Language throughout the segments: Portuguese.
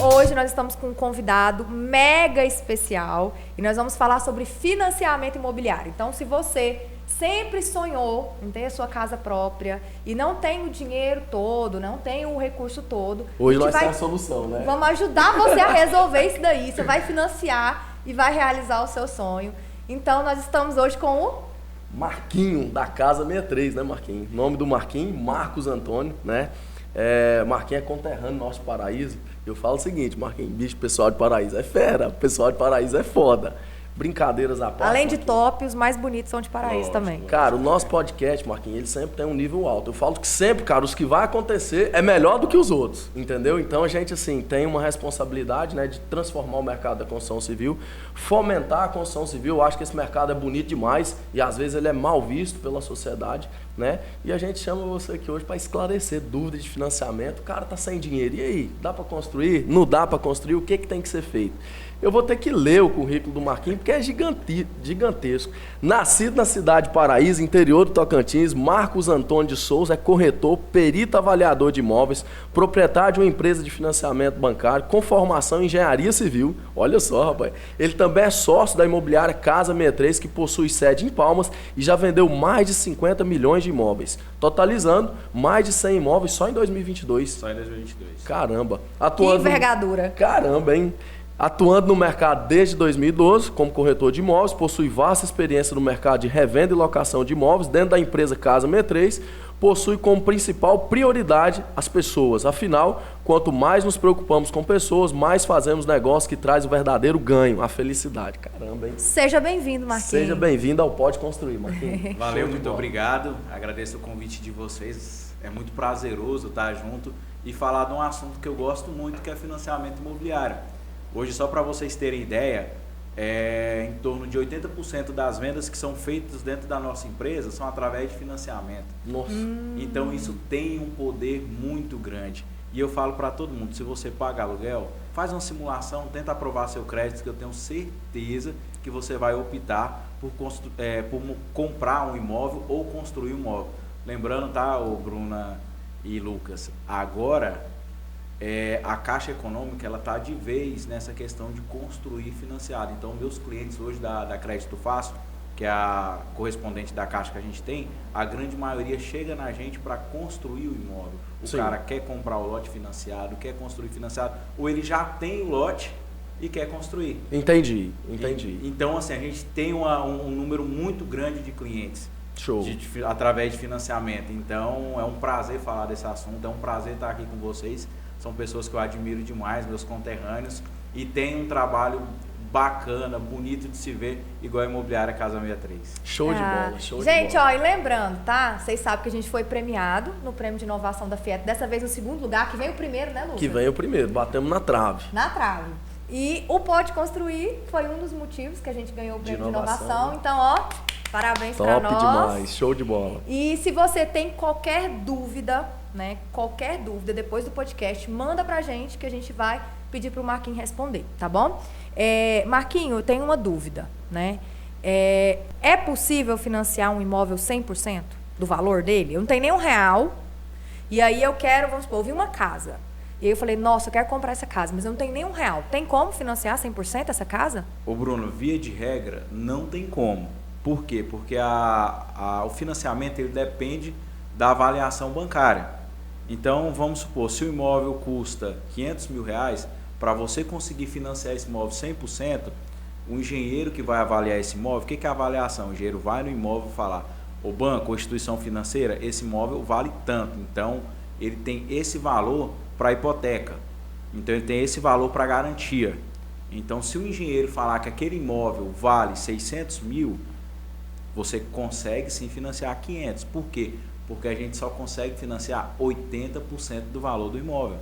Hoje nós estamos com um convidado mega especial e nós vamos falar sobre financiamento imobiliário. Então, se você sempre sonhou em ter a sua casa própria e não tem o dinheiro todo, não tem o recurso todo, hoje nós temos a solução, né? Vamos ajudar você a resolver isso daí. Você vai financiar e vai realizar o seu sonho. Então, nós estamos hoje com o Marquinho, da Casa 63, né, Marquinho? Nome do Marquinho, Marcos Antônio, né? Marquinho é conterrâneo nosso de Paraíso. Eu falo o seguinte, Marquinhos, bicho, pessoal de Paraíso é fera, pessoal de Paraíso é foda. Brincadeiras à parte. Além de top, os mais bonitos são de Paraíso também. Cara, o nosso podcast, Marquinhos, ele sempre tem um nível alto. Eu falo que sempre, cara, os que vai acontecer é melhor do que os outros, entendeu? Então a gente, assim, tem uma responsabilidade, né, de transformar o mercado da construção civil, fomentar a construção civil. Eu acho que esse mercado é bonito demais e às vezes ele é mal visto pela sociedade, né? E a gente chama você aqui hoje para esclarecer dúvidas de financiamento. O cara tá sem dinheiro, e aí? Dá para construir? Não dá para construir? O que tem que ser feito? Eu vou ter que ler o currículo do Marquinhos, porque é gigantesco. Nascido na cidade de Paraíso, interior do Tocantins, Marcos Antônio de Souza é corretor, perito avaliador de imóveis, proprietário de uma empresa de financiamento bancário, com formação em engenharia civil. Olha só, rapaz. Ele também é sócio da imobiliária Casa 63, que possui sede em Palmas e já vendeu mais de 50 milhões de imóveis, totalizando mais de 100 imóveis só em 2022. Só em 2022. Caramba. Que envergadura. Caramba, hein? Atuando no mercado desde 2012 como corretor de imóveis, possui vasta experiência no mercado de revenda e locação de imóveis dentro da empresa Casa 63, possui como principal prioridade as pessoas. Afinal, quanto mais nos preocupamos com pessoas, mais fazemos negócio que traz o verdadeiro ganho, a felicidade. Caramba, hein? Seja bem-vindo, Marquinhos. Seja bem-vindo ao Pode Construir, Marquinhos. Valeu, muito obrigado. Agradeço o convite de vocês. É muito prazeroso estar junto e falar de um assunto que eu gosto muito, que é financiamento imobiliário. Hoje, só para vocês terem ideia, em torno de 80% das vendas que são feitas dentro da nossa empresa são através de financiamento. Nossa. Então, isso tem um poder muito grande. E eu falo para todo mundo, se você paga aluguel, faz uma simulação, tenta aprovar seu crédito, que eu tenho certeza que você vai optar por comprar um imóvel ou construir um imóvel. Lembrando, tá, Bruna e Lucas, agora... a Caixa Econômica ela está de vez nessa questão de construir financiado. Então, meus clientes hoje da Crédito Fácil, que é a correspondente da Caixa que a gente tem, a grande maioria chega na gente para construir o imóvel. O Sim. cara quer comprar o lote financiado, quer construir financiado, ou ele já tem o lote e quer construir. Entendi. Então, assim, a gente tem um número muito grande de clientes. Show. Através de financiamento. Então, é um prazer falar desse assunto, é um prazer estar aqui com vocês. São pessoas que eu admiro demais, meus conterrâneos, e tem um trabalho bacana, bonito de se ver, igual a imobiliária Casa 63. Show de bola, show de bola. Gente, ó, e lembrando, tá? Vocês sabem que a gente foi premiado no Prêmio de Inovação da Fiat, dessa vez no segundo lugar, que vem o primeiro, né, Lucas? Que vem o primeiro, batemos na trave. Na trave. E o Pode Construir foi um dos motivos que a gente ganhou o Prêmio de Inovação. Né? Então, ó, parabéns pra nós. Top demais, show de bola. E se você tem qualquer dúvida, né, qualquer dúvida depois do podcast, manda pra gente que a gente vai pedir pro Marquinhos responder, tá bom? Marquinhos, eu tenho uma dúvida, né? É possível financiar um imóvel 100% do valor dele? Eu não tenho nem R$1, e aí eu quero, vamos supor, eu vi uma casa, e aí eu falei, nossa, eu quero comprar essa casa, mas eu não tenho nem R$1. Tem como financiar 100% essa casa? Ô Bruno, via de regra, não tem como. Por quê? Porque o financiamento ele depende da avaliação bancária. Então, vamos supor, se o imóvel custa R$500 mil, para você conseguir financiar esse imóvel 100%, o engenheiro que vai avaliar esse imóvel, o que é a avaliação? O engenheiro vai no imóvel e falar, o banco ou instituição financeira, esse imóvel vale tanto, então ele tem esse valor para a hipoteca, então ele tem esse valor para a garantia. Então, se o engenheiro falar que aquele imóvel vale R$600 mil, você consegue sim financiar 500. Por quê? Porque a gente só consegue financiar 80% do valor do imóvel.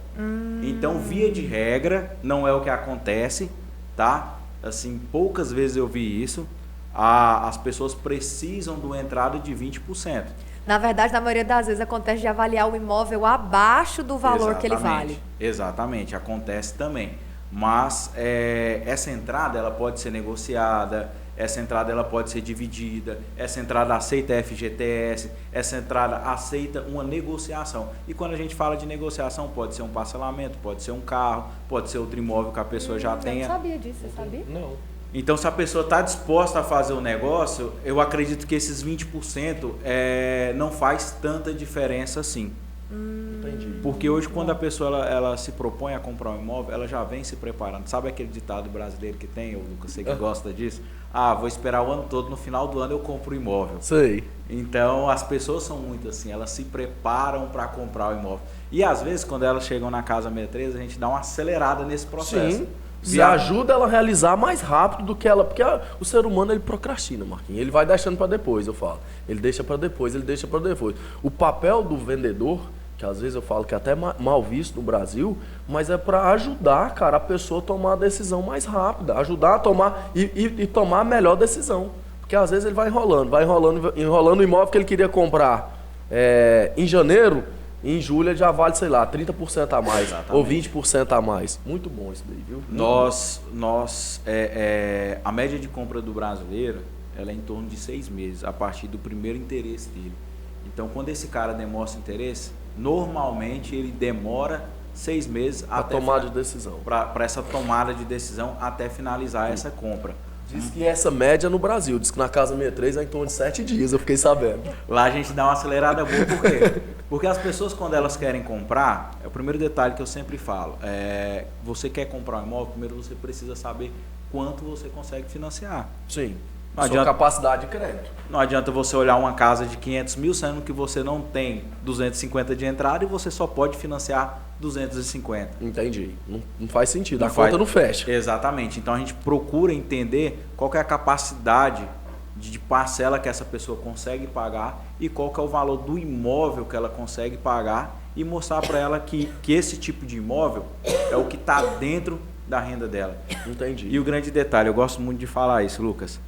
Então, via de regra, não é o que acontece, tá? Assim, poucas vezes eu vi isso. As pessoas precisam de uma entrada de 20%. Na verdade, na maioria das vezes acontece de avaliar o imóvel abaixo do valor que ele vale. Exatamente, acontece também. Mas essa entrada ela pode ser negociada, essa entrada ela pode ser dividida, essa entrada aceita FGTS, essa entrada aceita uma negociação. E quando a gente fala de negociação, pode ser um parcelamento, pode ser um carro, pode ser outro imóvel que a pessoa já tenha. Eu não sabia disso, você sabia? Não. Então, se a pessoa está disposta a fazer o negócio, eu acredito que esses 20% não faz tanta diferença assim. Entendi. Porque hoje, quando a pessoa ela se propõe a comprar um imóvel, ela já vem se preparando. Sabe aquele ditado brasileiro que tem, Lucas, você que gosta disso? Ah, vou esperar o ano todo, no final do ano eu compro o imóvel. Sei. Então, as pessoas são muito assim, elas se preparam para comprar o imóvel. E às vezes, quando elas chegam na Casa 63, a gente dá uma acelerada nesse processo. Sim. Se ajuda ela a realizar mais rápido do que ela... Porque o ser humano, ele procrastina, Marquinhos. Ele vai deixando para depois, eu falo. Ele deixa para depois, ele deixa para depois. O papel do vendedor, que às vezes eu falo que é até mal visto no Brasil, mas é para ajudar, cara, a pessoa a tomar a decisão mais rápida. Ajudar a tomar e tomar a melhor decisão. Porque às vezes ele vai enrolando o imóvel que ele queria comprar em janeiro... Em julho ele já vale, sei lá, 30% a mais. Exatamente. Ou 20% a mais. Muito bom isso daí, viu? A média de compra do brasileiro, ela é em torno de 6 meses, a partir do primeiro interesse dele. Então, quando esse cara demonstra interesse, normalmente ele demora 6 meses para tomada de decisão. Para essa tomada de decisão até finalizar essa compra. Diz que essa média no Brasil, diz que na Casa 63 é em torno de 7 dias, eu fiquei sabendo. Lá a gente dá uma acelerada boa, por quê? Porque as pessoas, quando elas querem comprar, é o primeiro detalhe que eu sempre falo, você quer comprar um imóvel, primeiro você precisa saber quanto você consegue financiar. Sim. Sua capacidade de crédito. Não adianta você olhar uma casa de 500 mil, sendo que você não tem 250 de entrada e você só pode financiar 250. Entendi. Não faz sentido, conta não fecha. Exatamente. Então a gente procura entender qual que é a capacidade de parcela que essa pessoa consegue pagar e qual que é o valor do imóvel que ela consegue pagar e mostrar para ela que esse tipo de imóvel é o que está dentro da renda dela. Entendi. E o grande detalhe, eu gosto muito de falar isso, Lucas,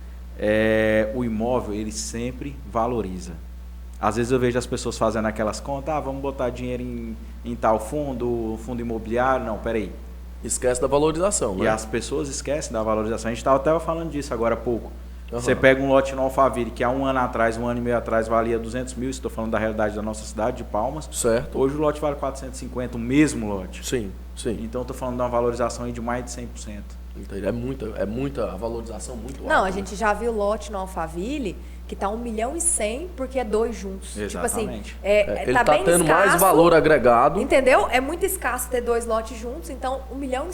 o imóvel ele sempre valoriza. Às vezes eu vejo as pessoas fazendo aquelas contas, vamos botar dinheiro em tal fundo imobiliário. Não, peraí. Esquece da valorização, né? E as pessoas esquecem da valorização. A gente estava até falando disso agora há pouco. Uhum. Você pega um lote no Alphaville que há um ano e meio atrás valia 200 mil, estou falando da realidade da nossa cidade, de Palmas. Certo. Hoje o lote vale 450, o mesmo lote. Sim, sim. Então estou falando de uma valorização aí de mais de 100%. É muita a valorização muito alta. Não, a gente já viu lote no Alphaville que tá 1,1 milhão porque é 2 juntos. Exatamente. Tipo assim, ele tá bem tendo escasso, mais valor agregado. Entendeu? É muito escasso ter 2 lotes juntos, então 1,1 milhão.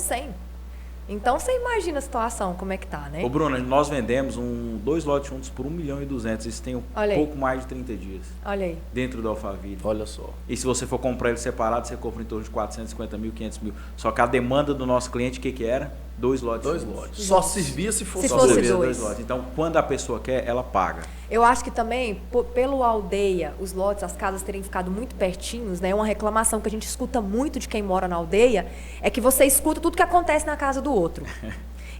Então você imagina a situação, como é que tá, né? Ô Bruno, nós vendemos 2 lotes juntos por 1,2 milhão. Isso tem pouco mais de 30 dias. Olha aí. Dentro do Alphaville. Olha só. E se você for comprar ele separado, você compra em torno de 450 mil, 500 mil. Só que a demanda do nosso cliente, o que era? 2 lotes. 2 lotes. Só servia se fosse 2 lotes. Então, quando a pessoa quer, ela paga. Eu acho que também, pelo aldeia, os lotes, as casas terem ficado muito pertinhos, né? Uma reclamação que a gente escuta muito de quem mora na aldeia é que você escuta tudo que acontece na casa do outro.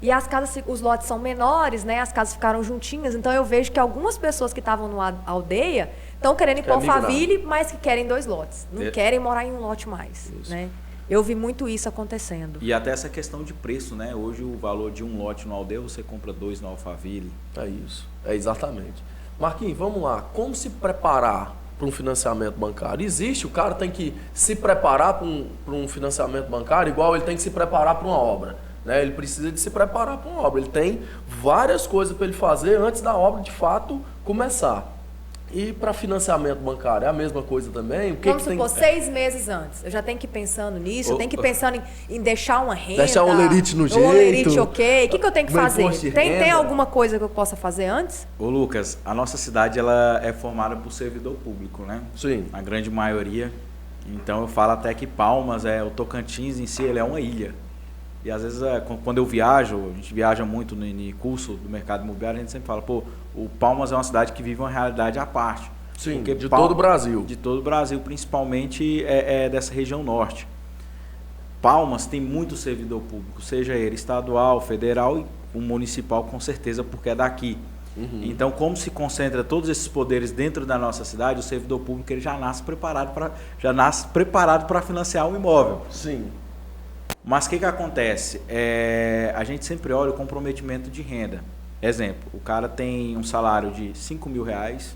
E as casas, os lotes são menores, né? As casas ficaram juntinhas, então eu vejo que algumas pessoas que estavam na aldeia estão querendo ir para o Alphaville, mas que querem 2 lotes. Não querem morar em um lote mais, né? Eu vi muito isso acontecendo. E até essa questão de preço, né? Hoje o valor de um lote no aldeia, você compra 2 no Alphaville. É isso, exatamente. Marquinhos, vamos lá. Como se preparar para um financiamento bancário? Existe, o cara tem que se preparar para um financiamento bancário igual ele tem que se preparar para uma obra. Né? Ele precisa de se preparar para uma obra. Ele tem várias coisas para ele fazer antes da obra de fato começar. E para financiamento bancário é a mesma coisa também? Vamos supor, 6 meses antes. Eu já tenho que ir pensando nisso, eu tenho que ir pensando em deixar uma renda. Deixar o olerite no jeito. O olerite ok. O que eu tenho que fazer? Tem alguma coisa que eu possa fazer antes? Ô Lucas, a nossa cidade ela é formada por servidor público, né? Sim. A grande maioria. Então eu falo até que Palmas, o Tocantins em si, ele é uma ilha. E às vezes, quando eu viajo, a gente viaja muito no curso do mercado imobiliário, a gente sempre fala, o Palmas é uma cidade que vive uma realidade à parte. Sim, de todo o Brasil. De todo o Brasil, principalmente dessa região norte. Palmas tem muito servidor público, seja ele estadual, federal e o municipal, com certeza, porque é daqui. Uhum. Então, como se concentra todos esses poderes dentro da nossa cidade, o servidor público ele já nasce preparado para financiar um imóvel. Sim. Mas o que acontece? A gente sempre olha o comprometimento de renda. Exemplo, o cara tem um salário de R$5.000,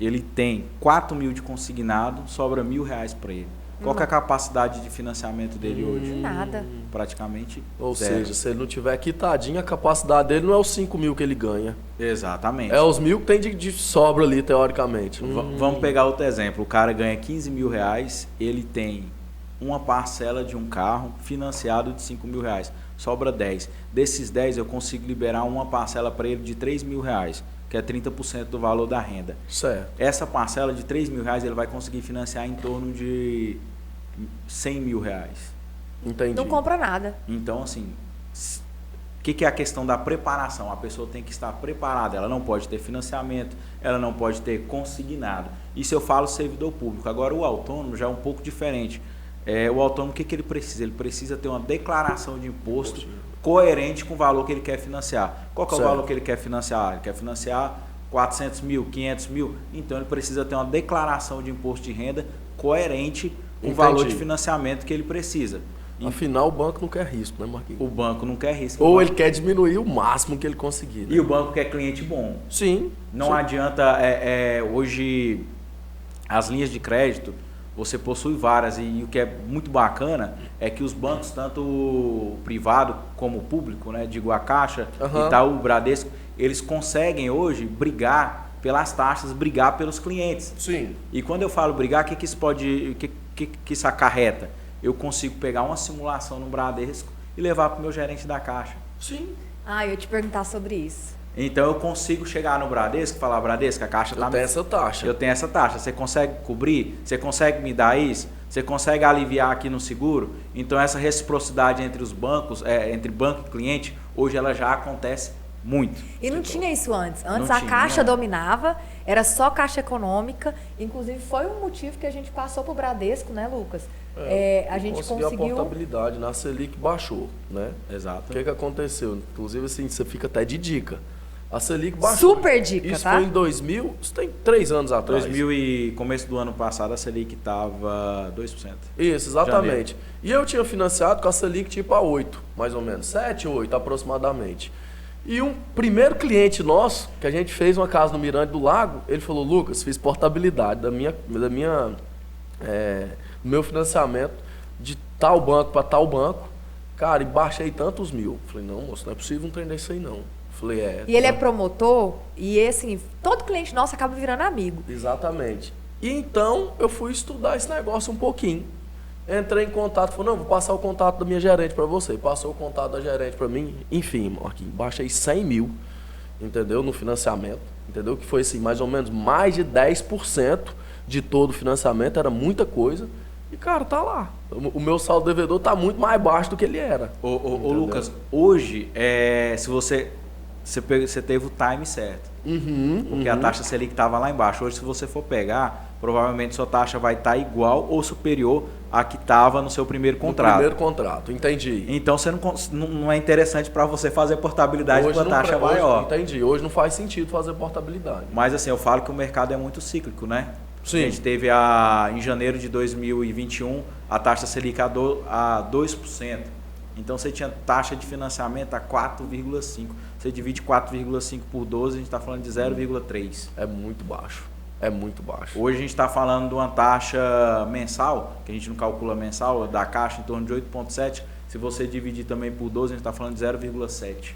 ele tem 4.000 de consignado, sobra R$1.000 para ele. Qual que é a capacidade de financiamento dele hoje? Nada. Praticamente Ou zero. seja, se ele não tiver quitadinho, a capacidade dele não é os 5.000 que ele ganha. Exatamente. É os 1.000 que tem de sobra ali, teoricamente. Vamos pegar outro exemplo. O cara ganha R$15.000, ele tem uma parcela de um carro financiado de R$5.000. Sobra 10. Desses 10 eu consigo liberar uma parcela para ele de R$3.000, que é 30% do valor da renda. Certo. Essa parcela de R$3.000 ele vai conseguir financiar em torno de R$100.000. Entendi. Não compra nada. Então, assim, o que é a questão da preparação? A pessoa tem que estar preparada. Ela não pode ter financiamento, ela não pode ter consignado. Isso eu falo servidor público. Agora, o autônomo já é um pouco diferente. O autônomo, o que ele precisa? Ele precisa ter uma declaração de imposto coerente com o valor que ele quer financiar. Qual que é o valor que ele quer financiar? Ele quer financiar 400 mil, 500 mil. Então, ele precisa ter uma declaração de imposto de renda coerente com o valor de financiamento que ele precisa. Afinal, o banco não quer risco, né, Marquinhos? O banco não quer risco. Ou ele quer diminuir o máximo que ele conseguir. Né? E o banco quer cliente bom. Sim. Não adianta, hoje, as linhas de crédito, você possui várias. E o que é muito bacana é que os bancos, tanto o privado como o público, né, digo a Caixa, Itaú, o Bradesco, eles conseguem hoje brigar pelas taxas, brigar pelos clientes. Sim. E quando eu falo brigar, o que isso acarreta? Eu consigo pegar uma simulação no Bradesco e levar para o meu gerente da Caixa. Sim. Eu ia te perguntar sobre isso. Então eu consigo chegar no Bradesco e falar, Bradesco, a Caixa está... Eu tenho essa taxa. Eu tenho essa taxa. Você consegue cobrir? Você consegue me dar isso? Você consegue aliviar aqui no seguro? Então essa reciprocidade entre os bancos, entre banco e cliente, hoje ela já acontece muito. E não tinha isso antes. Antes Não a tinha. Caixa dominava, era só Caixa Econômica. Inclusive foi um motivo que a gente passou para o Bradesco, né, Lucas? A gente conseguiu... a portabilidade na Selic baixou, né? Exato. O que aconteceu? Inclusive, assim, você fica até de dica. A Selic baixou. Super dica, isso tá? foi em 2000, isso tem 3 anos atrás. 2000 e começo do ano passado a Selic estava 2%. Isso, exatamente. E eu tinha financiado com a Selic tipo a 8, mais ou menos, 7, 8 aproximadamente. E um primeiro cliente nosso, que a gente fez uma casa no Mirante do Lago, ele falou, Lucas, fiz portabilidade do meu financiamento de tal banco para tal banco, cara, e baixei tantos mil. Falei, não, moço, não é possível um trem desse aí não. Falei, E ele é promotor e assim, todo cliente nosso acaba virando amigo. Exatamente. E então eu fui estudar esse negócio um pouquinho. Entrei em contato, falei, não, vou passar o contato da minha gerente para você. Passou o contato da gerente para mim, enfim, Marquinhos, baixei 100 mil, entendeu, no financiamento, entendeu, que foi assim, mais ou menos mais de 10% de todo o financiamento, era muita coisa. E, cara, tá lá. O meu saldo devedor tá muito mais baixo do que ele era. Ô Lucas, hoje, se você teve o time certo. Porque a taxa Selic estava lá embaixo. Hoje, se você for pegar, provavelmente sua taxa vai estar igual ou superior à que estava no seu primeiro contrato. No primeiro contrato, entendi. Então, você não é interessante para você fazer portabilidade com a taxa maior. Entendi. Hoje não faz sentido fazer portabilidade. Mas, assim, eu falo que o mercado é muito cíclico, né? Sim. A gente teve em janeiro de 2021 a taxa Selic a 2%. Então você tinha taxa de financiamento a 4,5%. Você divide 4,5 por 12, a gente está falando de 0,3%. É muito baixo. É muito baixo. Hoje a gente está falando de uma taxa mensal, que a gente não calcula mensal, da Caixa em torno de 8,7%. Se você dividir também por 12, a gente está falando de 0,7%.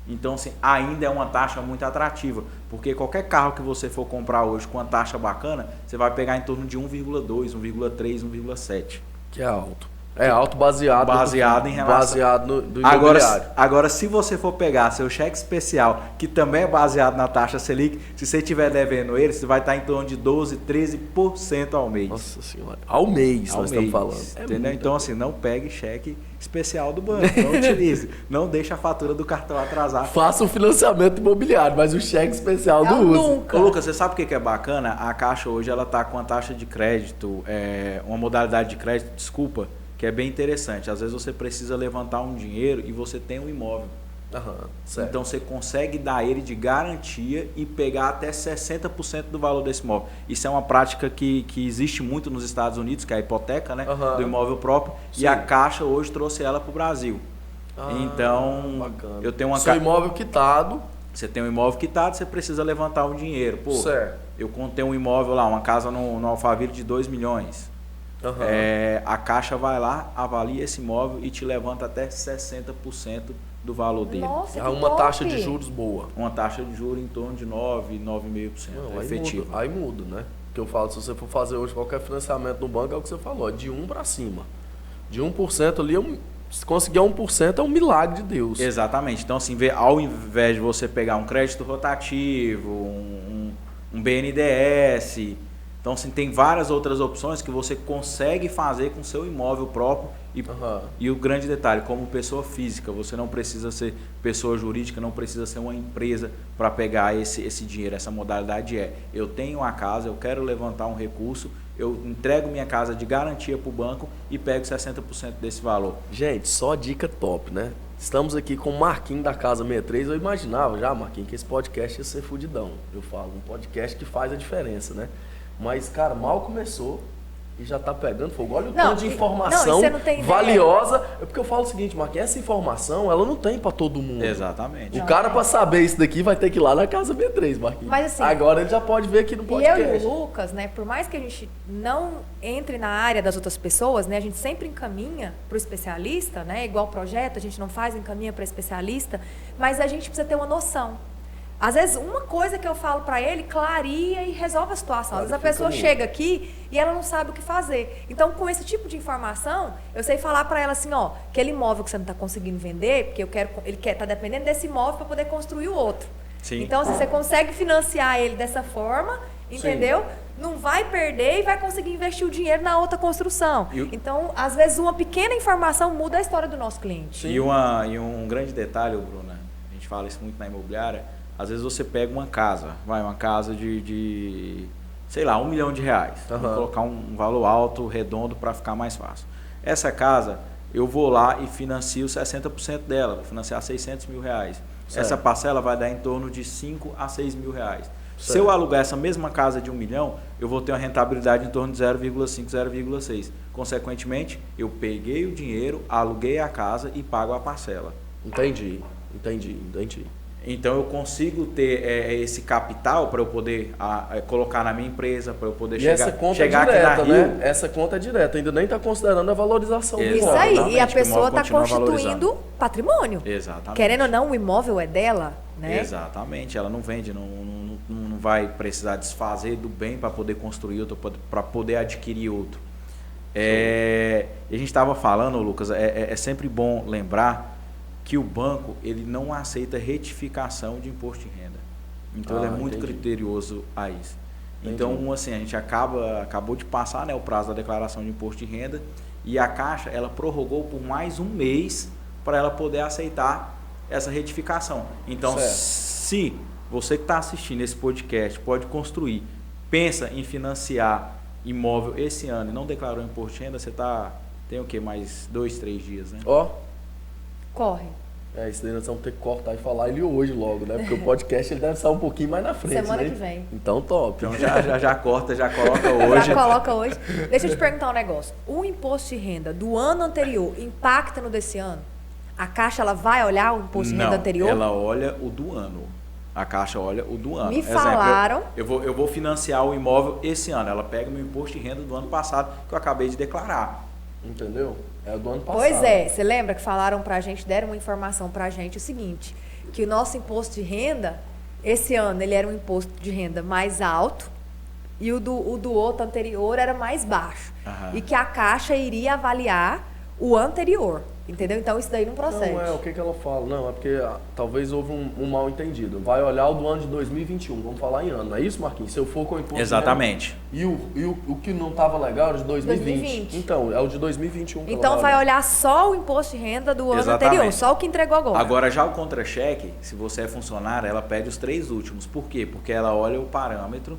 Então, assim, ainda é uma taxa muito atrativa, porque qualquer carro que você for comprar hoje com uma taxa bacana, você vai pegar em torno de 1,2, 1,3, 1,7. Que é alto. É alto baseado em relação... Baseado no imobiliário. Agora, se você for pegar seu cheque especial, que também é baseado na taxa Selic, se você estiver devendo ele, você vai estar em torno de 12%, 13% ao mês. Nossa senhora. Ao mês nós estamos falando. Entendeu? Então, assim, não pegue cheque especial do banco. Não utilize. Não deixe a fatura do cartão atrasar. Faça um financiamento imobiliário, mas o cheque especial não use. Nunca. Ô, Lucas, você sabe o que é bacana? A Caixa hoje ela está com a taxa de crédito, uma modalidade de crédito, desculpa, que é bem interessante. Às vezes você precisa levantar um dinheiro e você tem um imóvel. Certo. Então você consegue dar ele de garantia e pegar até 60% do valor desse imóvel. Isso é uma prática que existe muito nos Estados Unidos, que é a hipoteca, né, do imóvel próprio. Sim. E a Caixa hoje trouxe ela para o Brasil. Então, bacana. eu tenho uma Seu imóvel quitado. Você tem um imóvel quitado, você precisa levantar um dinheiro. Pô, certo. eu contei um imóvel lá, uma casa no Alphaville de 2 milhões. A Caixa vai lá, avalia esse imóvel e te levanta até 60% do valor dele. Nossa, É que uma top. taxa de juros boa. Uma taxa de juros em torno de 9,5% efetivo. Aí muda, né? Porque eu falo, se você for fazer hoje qualquer financiamento no banco, é o que você falou, de 1 para cima. De 1% ali, se conseguir 1% é um milagre de Deus. Exatamente. Então, assim, ao invés de você pegar um crédito rotativo, um BNDES, então, assim, tem várias outras opções que você consegue fazer com seu imóvel próprio. E o grande detalhe, como pessoa física, você não precisa ser pessoa jurídica, não precisa ser uma empresa para pegar esse dinheiro. Essa modalidade eu tenho uma casa, eu quero levantar um recurso, eu entrego minha casa de garantia para o banco e pego 60% desse valor. Gente, só dica top, né? Estamos aqui com o Marquinhos da Casa 63. Eu imaginava já, Marquinhos, que esse podcast ia ser fudidão. Eu falo, um podcast que faz a diferença, né? Mas, cara, mal começou e já tá pegando fogo. Olha o tanto de informação valiosa. É porque eu falo o seguinte, Marquinhos, essa informação, ela não tem pra todo mundo. Exatamente. O cara, pra saber isso daqui, vai ter que ir lá na Casa B3, Marquinhos. Mas, assim, agora ele já pode ver aqui no podcast. E eu e o Lucas, né, por mais que a gente não entre na área das outras pessoas, né, a gente sempre encaminha pro especialista, né, igual projeto, a gente não faz, encaminha para especialista, mas a gente precisa ter uma noção. Às vezes, uma coisa que eu falo para ele clareia e resolve a situação. Às vezes a pessoa chega aqui e ela não sabe o que fazer. Então, com esse tipo de informação, eu sei falar para ela assim, ó, aquele imóvel que você não está conseguindo vender, porque ele tá dependendo desse imóvel para poder construir o outro. Sim. Então, se você consegue financiar ele dessa forma, entendeu? Sim. Não vai perder e vai conseguir investir o dinheiro na outra construção. Então, às vezes, uma pequena informação muda a história do nosso cliente. E um grande detalhe, Bruna, a gente fala isso muito na imobiliária. Às vezes você pega uma casa, uma casa de sei lá, R$1 milhão. Vou colocar um valor alto, redondo, para ficar mais fácil. Essa casa, eu vou lá e financio 60% dela, vou financiar R$600 mil. Certo. Essa parcela vai dar em torno de R$5 a R$6 mil. Certo. Se eu alugar essa mesma casa de R$1 milhão, eu vou ter uma rentabilidade em torno de 0,5, 0,6. Consequentemente, eu peguei o dinheiro, aluguei a casa e pago a parcela. Entendi. Então eu consigo ter esse capital para eu poder colocar na minha empresa, para eu poder chegar direta, aqui na Rio. Né? Essa conta é direta, ainda nem está considerando a valorização do imóvel. Isso aí, e a pessoa está constituindo patrimônio. Exatamente. Querendo ou não, o imóvel é dela, né? Exatamente, ela não vende, não vai precisar desfazer do bem para poder construir outro, para poder adquirir outro. E a gente estava falando, Lucas, é sempre bom lembrar que o banco ele não aceita retificação de imposto de renda. Então ele é muito criterioso a isso. Então, assim, a gente acabou de passar, né, o prazo da declaração de imposto de renda e a Caixa ela prorrogou por mais um mês para ela poder aceitar essa retificação. Então, se você que está assistindo esse podcast pode construir, pensa em financiar imóvel esse ano e não declarou imposto de renda, você tem o quê? Mais 2, 3 dias, né? Corre. Isso daí nós vamos ter que cortar e falar ele hoje logo, né? Porque o podcast ele deve sair um pouquinho mais na frente. Semana né? que vem. Então, top. Então já corta, já coloca hoje. Já coloca hoje. Deixa eu te perguntar um negócio. O imposto de renda do ano anterior impacta no desse ano? A Caixa ela vai olhar o imposto de renda anterior? Ela olha o do ano. A Caixa olha o do ano. Me falaram. Exemplo, eu vou financiar o imóvel esse ano. Ela pega o meu imposto de renda do ano passado que eu acabei de declarar. Entendeu? É do ano passado. Pois é, você lembra que falaram pra gente, deram uma informação pra gente o seguinte, que o nosso imposto de renda, esse ano ele era um imposto de renda mais alto e o do outro anterior era mais baixo. E que a Caixa iria avaliar o anterior, entendeu? Então isso daí não procede. Não, o que ela fala? Não, é porque talvez houve um mal entendido. Vai olhar o do ano de 2021, vamos falar em ano, não é isso, Marquinhos? Se eu for com o imposto Exatamente. E o que não estava legal era o de 2020. Então, é o de 2021 que então vai olhar só o imposto de renda do ano anterior, só o que entregou agora. Agora já o contra-cheque, se você é funcionário, ela pede os 3 últimos. Por quê? Porque ela olha o parâmetro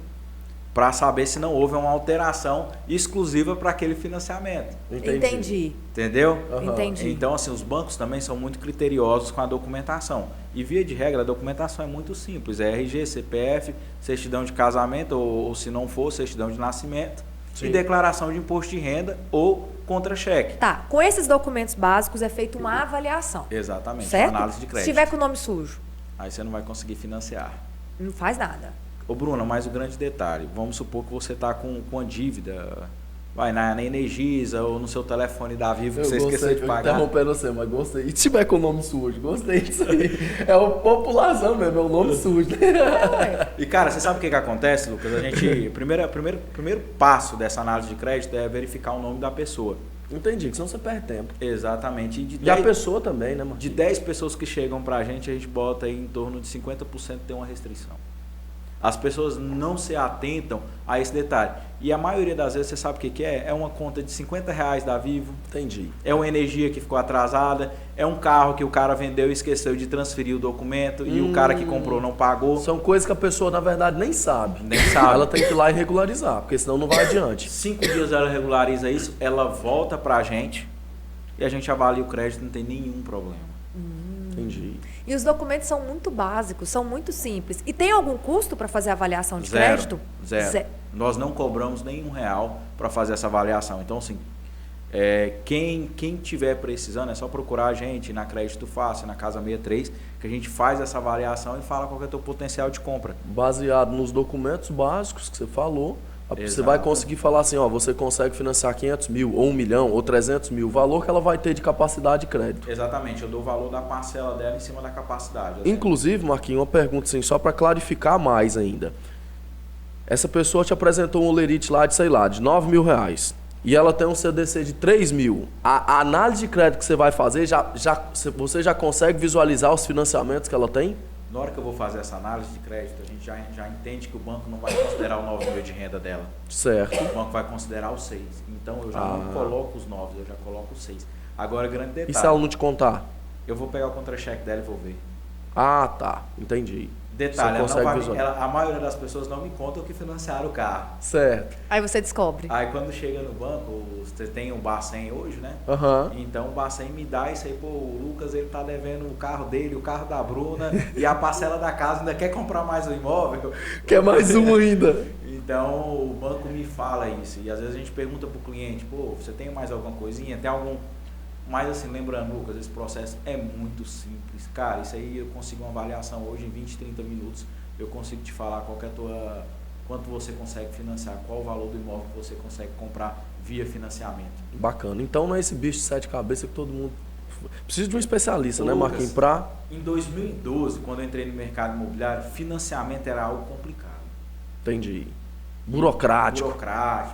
para saber se não houve uma alteração exclusiva para aquele financiamento. Entendi. Entendeu? Entendi. Então, assim, os bancos também são muito criteriosos com a documentação. E, via de regra, a documentação é muito simples. É RG, CPF, certidão de casamento, ou se não for, certidão de nascimento. Sim. E declaração de imposto de renda ou contra-cheque. Tá. Com esses documentos básicos é feita uma avaliação. Exatamente. Certo? Uma análise de crédito. Se tiver com o nome sujo? Aí você não vai conseguir financiar. Não faz nada. Ô, Bruna, mas o grande detalhe, vamos supor que você está com a dívida, vai na Energisa ou no seu telefone da Vivo que você esqueceu de pagar. Interrompendo você, mas gostei. E se tiver com o nome sujo? Gostei disso aí. É a população mesmo, é o nome sujo. E, cara, você sabe o que acontece, Lucas? A gente, primeiro passo dessa análise de crédito é verificar o nome da pessoa. Entendi, que senão você perde tempo. Exatamente. E a pessoa também, né, mano? De 10 pessoas que chegam pra gente, a gente bota aí em torno de 50% tem uma restrição. As pessoas não se atentam a esse detalhe. E a maioria das vezes, você sabe o que é? É uma conta de R$50 da Vivo. Entendi. É uma energia que ficou atrasada. É um carro que o cara vendeu e esqueceu de transferir o documento. E o cara que comprou não pagou. São coisas que a pessoa, na verdade, nem sabe. Nem sabe. Ela tem que ir lá e regularizar, porque senão não vai adiante. 5 dias ela regulariza isso, ela volta pra gente e a gente avalia o crédito, não tem nenhum problema. Entendi. E os documentos são muito básicos, são muito simples. E tem algum custo para fazer a avaliação de Zero. crédito? Zero. Nós não cobramos nenhum real para fazer essa avaliação. Então, assim, quem tiver precisando, é só procurar a gente na Crédito Fácil, na Casa 63, que a gente faz essa avaliação e fala qual é o teu potencial de compra. Baseado nos documentos básicos que você falou, você Exato. vai conseguir falar assim, ó, você consegue financiar 500 mil, ou 1 milhão, ou 300 mil, o valor que ela vai ter de capacidade de crédito. Exatamente, eu dou o valor da parcela dela em cima da capacidade. Inclusive, Marquinhos, uma pergunta assim, só para clarificar mais ainda. Essa pessoa te apresentou um olerite lá de, sei lá, de 9 mil reais. E ela tem um CDC de 3 mil. A análise de crédito que você vai fazer, você já consegue visualizar os financiamentos que ela tem? Na hora que eu vou fazer essa análise de crédito, a gente já entende que o banco não vai considerar o 9 mil de renda dela. Certo. O banco vai considerar os 6. Então eu já não coloco os 9, eu já coloco os 6. Agora, grande detalhe. E se ela não te contar? Eu vou pegar o contra-cheque dela e vou ver. Ah, tá. Entendi. Detalhe, a maioria das pessoas não me contam que financiaram o carro. Certo. Aí você descobre. Aí quando chega no banco, você tem o Bacen hoje, né? Então o Bacen me dá isso aí, pô, o Lucas ele tá devendo o carro dele, o carro da Bruna e a parcela da casa, ainda quer comprar mais um imóvel. Quer mais um ainda. Então o banco me fala isso. E às vezes a gente pergunta pro cliente, pô, você tem mais alguma coisinha? Tem algum... Mas assim, lembrando, Lucas, esse processo é muito simples. Cara, isso aí eu consigo uma avaliação hoje em 20, 30 minutos. Eu consigo te falar quanto você consegue financiar, qual o valor do imóvel que você consegue comprar via financiamento. Bacana. Então não é esse bicho de 7 cabeças que todo mundo... Precisa de um especialista, Lucas, né, Marquinhos? Em 2012, quando eu entrei no mercado imobiliário, financiamento era algo complicado. Entendi. Burocrático,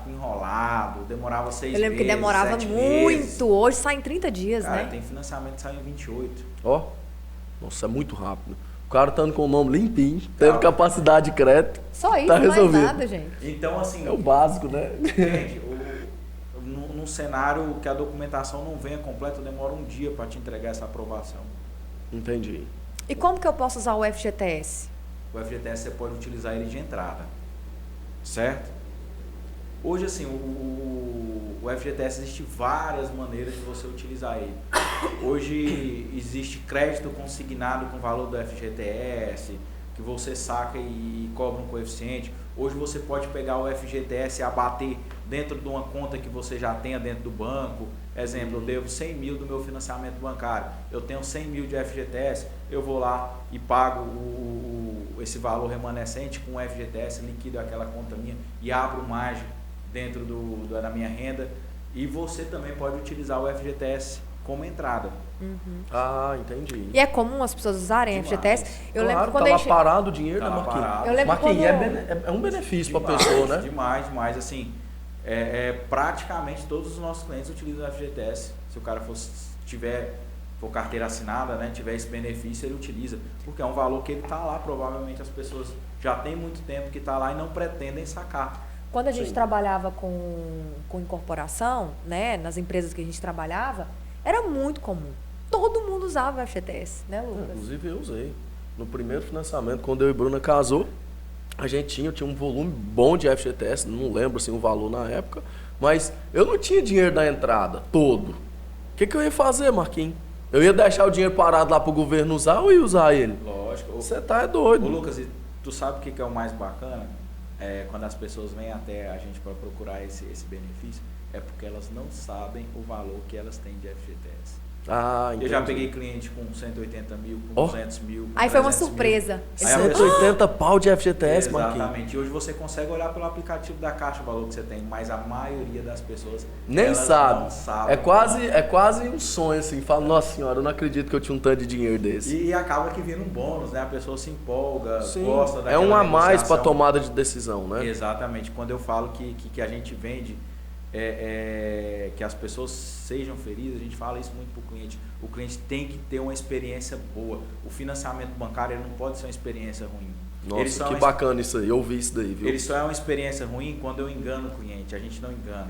enrolado, demorava 6 meses. Eu lembro que demorava 7 muito. meses. Hoje sai em 30 dias, Cara, né? tem financiamento que sai em 28. Ó. Nossa, é muito rápido. O cara estando com o nome limpinho, tendo capacidade de crédito. Só isso, tá mais resolvido. nada, gente. Então, assim... É o básico, né? Gente, num cenário que a documentação não venha completa, demora um dia para te entregar essa aprovação. Entendi. E como que eu posso usar o FGTS? O FGTS você pode utilizar ele de entrada. Certo? Hoje, assim, o FGTS existe várias maneiras de você utilizar ele. Hoje existe crédito consignado com o valor do FGTS, que você saca e cobra um coeficiente. Hoje você pode pegar o FGTS e abater dentro de uma conta que você já tenha dentro do banco. Exemplo, eu devo 100 mil do meu financiamento bancário. Eu tenho 100 mil de FGTS, eu vou lá e pago esse valor remanescente com o FGTS, liquido aquela conta minha e abro margem dentro da minha renda. E você também pode utilizar o FGTS como entrada. Ah, entendi. E é comum as pessoas usarem FGTS? Eu lembro quando tá a lá gente... parado o dinheiro, né, Tá lá Marquinhos? parado. Eu lembro Marquinhos, quando... é um benefício para a pessoa, né? Demais. Assim, praticamente todos os nossos clientes utilizam o FGTS. Se o cara for carteira assinada, né, tiver esse benefício, ele utiliza. Porque é um valor que ele está lá, provavelmente as pessoas já tem muito tempo que está lá e não pretendem sacar. Quando a gente Sim. trabalhava com incorporação, né, nas empresas que a gente trabalhava, era muito comum. Todo mundo usava o FGTS, né, Lucas? Inclusive eu usei. No primeiro financiamento, quando eu e Bruna casou, a gente tinha um volume bom de FGTS, não lembro assim, o valor na época, mas eu não tinha dinheiro da entrada todo. O que eu ia fazer, Marquinhos? Eu ia deixar o dinheiro parado lá pro governo usar ou ia usar ele? Lógico. Você tá doido. Ô Lucas, e tu sabe o que é o mais bacana? Quando as pessoas vêm até a gente para procurar esse benefício, é porque elas não sabem o valor que elas têm de FGTS. Ah, entendi. Eu já peguei cliente com 180 mil, com 200 mil, com Aí foi uma 300 mil. surpresa. Aí a pessoa- 180 pau de FGTS, Marquinhos. Exatamente. E hoje você consegue olhar pelo aplicativo da Caixa o valor que você tem, mas a maioria das pessoas Nem elas sabe. não sabem. É quase um sonho, assim. Fala, nossa senhora, eu não acredito que eu tinha um tanto de dinheiro desse. E acaba que vira um bônus, né? A pessoa se empolga, Sim, gosta daquela é um a mais negociação. para tomada de decisão, né? Exatamente. Quando eu falo que a gente vende que as pessoas sejam felizes, a gente fala isso muito para o cliente. O cliente tem que ter uma experiência boa. O financiamento bancário ele não pode ser uma experiência ruim. Nossa, que bacana isso aí. Eu ouvi isso daí, viu? Ele só é uma experiência ruim quando eu engano o cliente. A gente não engana.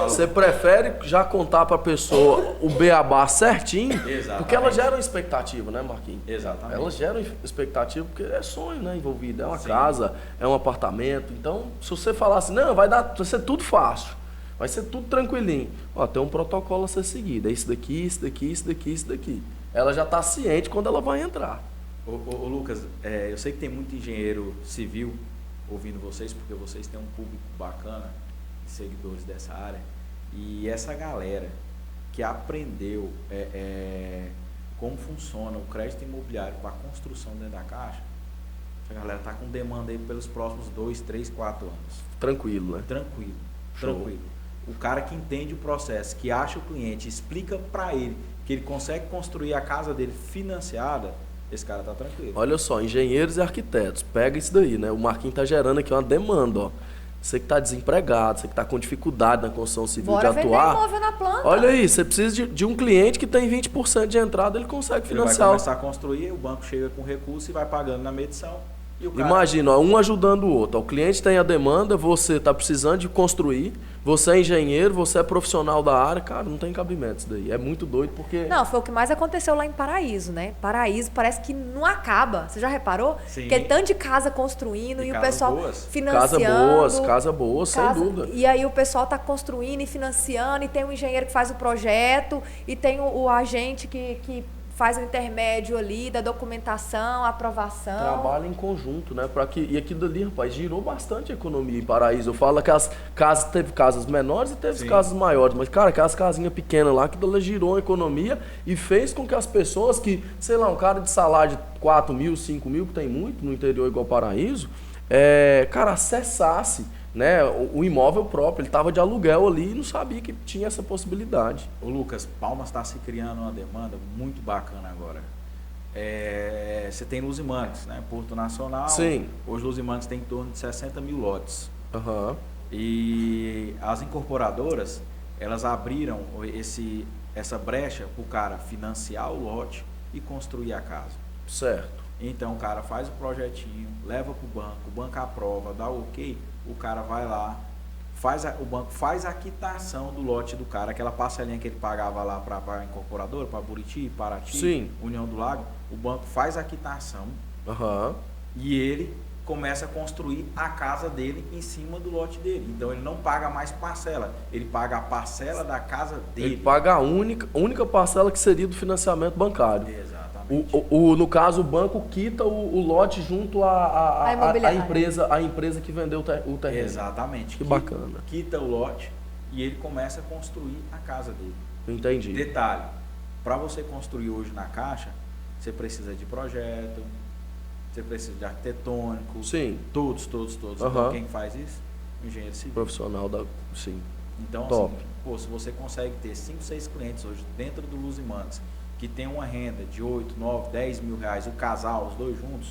Você prefere já contar para a pessoa o beabá certinho? Exatamente. Porque ela gera uma expectativa, né, Marquinhos? Exatamente. Ela gera uma expectativa porque é sonho, né, envolvido. É uma Sim. casa, é um apartamento. Então, se você falar assim, não, vai ser tudo fácil. Vai ser tudo tranquilinho. Ó, tem um protocolo a ser seguido. É isso daqui, isso daqui, isso daqui, isso daqui. Ela já está ciente quando ela vai entrar. Ô Lucas, eu sei que tem muito engenheiro civil ouvindo vocês, porque vocês têm um público bacana de seguidores dessa área. E essa galera que aprendeu como funciona o crédito imobiliário para a construção dentro da Caixa, essa galera está com demanda aí pelos próximos 2, 3, 4 anos. Tranquilo, né? Tranquilo, Show. tranquilo. O cara que entende o processo, que acha o cliente, explica para ele que ele consegue construir a casa dele financiada, esse cara tá tranquilo. Olha só, engenheiros e arquitetos, pega isso daí, né? O Marquinhos tá gerando aqui uma demanda, ó. Você que tá desempregado, você que tá com dificuldade na construção civil Bora de vender atuar. imóvel na planta. Olha aí, você precisa de um cliente que tem 20% de entrada, ele consegue Ele vai financiar. começar a construir, o banco chega com recurso e vai pagando na medição. E o cara... Imagina, ó, um ajudando o outro. O cliente tem a demanda, você está precisando de construir, você é engenheiro, você é profissional da área, cara, não tem cabimento isso daí. É muito doido porque... Não, foi o que mais aconteceu lá em Paraíso, né? Paraíso parece que não acaba. Você já reparou? Sim. Que é tanto de casa construindo E e o casas pessoal boas. financiando. Casa boa, sem dúvida. E aí o pessoal tá construindo e financiando, e tem um engenheiro que faz o projeto, e tem o agente que faz o intermédio ali da documentação, aprovação. Trabalha em conjunto, né? E aquilo dali, rapaz, girou bastante a economia em Paraíso. Eu falo que as casas, teve casas menores e teve Sim. casas maiores. Mas, cara, aquelas casinhas pequenas lá, que dali girou a economia e fez com que as pessoas que, sei lá, um cara de salário de 4 mil, 5 mil, que tem muito no interior igual Paraíso, cara, acessasse, né, o imóvel próprio. Ele estava de aluguel ali e não sabia que tinha essa possibilidade. Ô Lucas, Palmas está se criando uma demanda muito bacana agora. Você tem Luzimantes, né? Porto Nacional. Sim. Hoje Luzimantes tem em torno de 60 mil lotes. Aham. E as incorporadoras, elas abriram essa brecha para o cara financiar o lote e construir a casa. Certo. Então o cara faz o projetinho, leva para o banco aprova, dá o ok, o cara vai lá, o banco faz a quitação do lote do cara, aquela parcelinha que ele pagava lá para a incorporadora, para Buriti, Paraty, Sim. União do Lago, o banco faz a quitação Aham. e ele começa a construir a casa dele em cima do lote dele. Então ele não paga mais parcela, ele paga a parcela da casa dele. Ele paga a única parcela que seria do financiamento bancário. Exatamente. No caso, o banco quita o lote junto à empresa que vendeu o terreno. Exatamente. Que bacana. Quita o lote e ele começa a construir a casa dele. Entendi. Detalhe, para você construir hoje na Caixa, você precisa de projeto, você precisa de arquitetônico. Sim. Todos. Aham. Então quem faz isso? O engenheiro civil. Profissional da... Sim. Então, Top. assim, se você consegue ter 5, 6 clientes hoje dentro do Luzimantes, que tem uma renda de 8, 9, 10 mil reais, o casal, os dois juntos.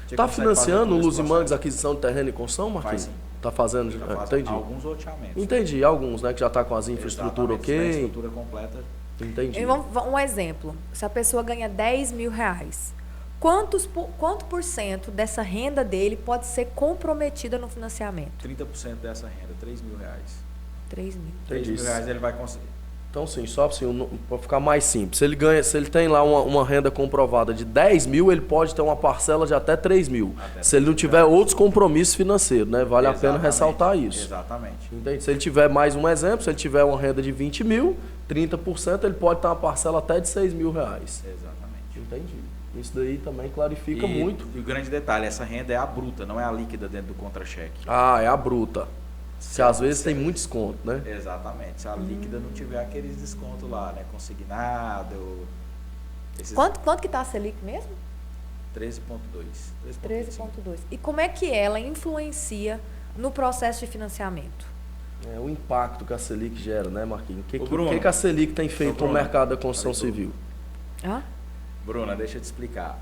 você Tá consegue fazer financiando todo o esse Luzimantes processo. aquisição de terreno e construção, Marquinhos? Faz sim. Tá fazendo? Já faz Entendi. alguns loteamentos. Entendi. Alguns, né? Que já tá com as infraestrutura Exatamente, tem a ok. estrutura completa. Entendi. E um exemplo, se a pessoa ganha 10 mil reais, quanto por cento dessa renda dele pode ser comprometida no financiamento? 30% dessa renda, 3 mil reais. 3 mil. 3 mil Entendi. reais ele vai conseguir. Então, sim, só assim, para ficar mais simples. Se ele tem lá uma renda comprovada de 10 mil, ele pode ter uma parcela de até 3 mil. Se ele não tiver outros compromissos financeiros, né? Vale a pena ressaltar isso. Exatamente. Entende? Se ele tiver mais um exemplo, se ele tiver uma renda de 20 mil, 30%, ele pode ter uma parcela até de 6 mil reais. Exatamente. Entendi. Isso daí também clarifica muito. E o grande detalhe, essa renda é a bruta, não é a líquida dentro do contra-cheque. Ah, é a bruta. Que às vezes tem muito desconto, né? Exatamente. Se a líquida não tiver aqueles descontos lá, né? Consignado. Quanto que está a Selic mesmo? 13,2. 13,2. E como é que ela influencia no processo de financiamento? É o impacto que a Selic gera, né, Marquinhos? O que a Selic tem feito no mercado da construção civil? Bruna, deixa eu te explicar.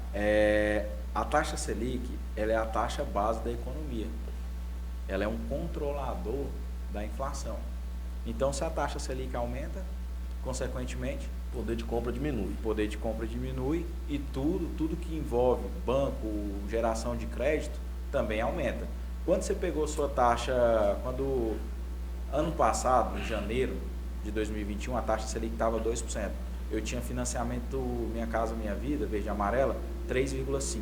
A taxa Selic, ela é a taxa base da economia. Ela é um controlador da inflação. Então, se a taxa Selic aumenta, consequentemente, o poder de compra diminui. O poder de compra diminui e tudo que envolve banco, geração de crédito, também aumenta. Quando você pegou sua taxa, ano passado, em janeiro de 2021, a taxa Selic estava 2%. Eu tinha financiamento Minha Casa Minha Vida, verde e amarela, 3,5%.